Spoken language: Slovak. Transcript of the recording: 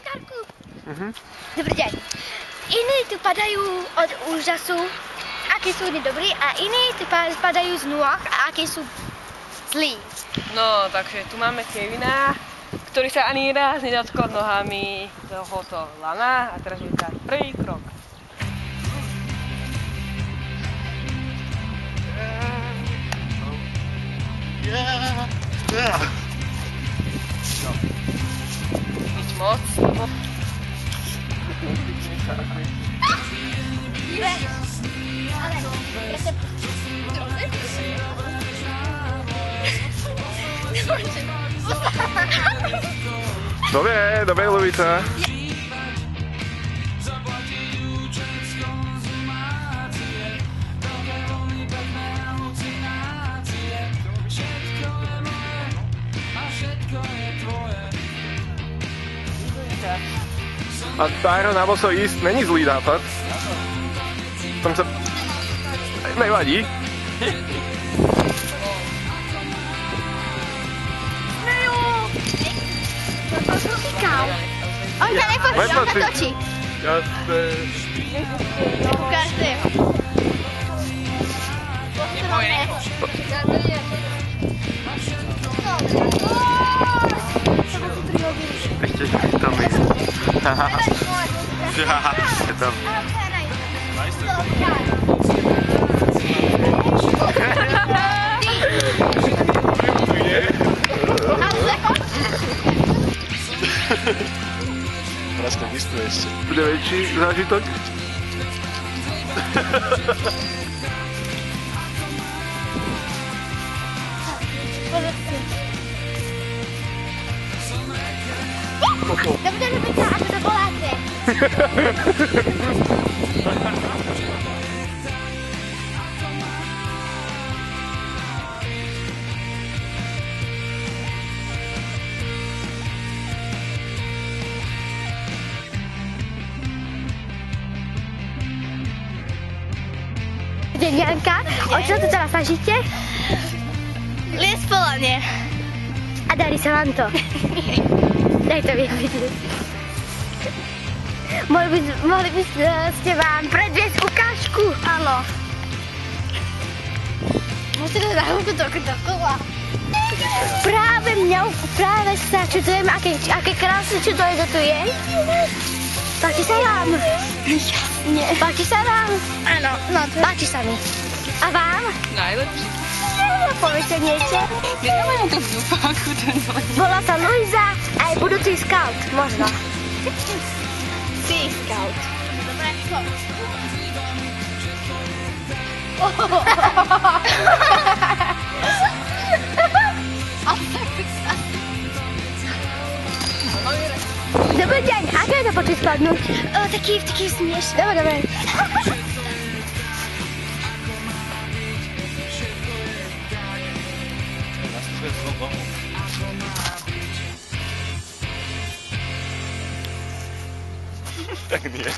gitárku. Dobrý deň. Iní tu padajú od úžasu, akí sú oni dobrí, a iní tu padajú z nôh, a akí sú zlí. No, takže tu máme Kevina, ktorý sa ani raz nedotkol nohami tohoto lana, a teraz je tá prvý krok. No. Nič moc. Dobre, Lubica. A Tyron na boso ísť není zlý nápad. Tam sa... nevadí. On sa nepočí. Jasné. Ukáž si. Ešte tam ísť. Je tam. Teraz to vystuje ešte. Bude väčší zážitok? Dobre, Lubica, ako to voláte? Deň Janka, o čo tu teraz snažíte? Liesť polanie. A darí sa vám to? Daj to vidieť. Mohli by ste vám predviesť ukážku? Áno. Musíte za hľadku trochu dokola. Práve sa čudujem, aké krásne čudoje to tu je. Páči sa vám? Jasne. Páči sa vám? Áno, no to... Páči sa mi. A vám? Najlepšie. Poviete niečo? Ja mám to v dupáku, ten nož. Volá sa Luisa a je budúci scout, možno. Si scout. Dobre, čo? Dobrý deň, ako je to počuť spadnúť? Taký smiešný. Dobre. Tak nie.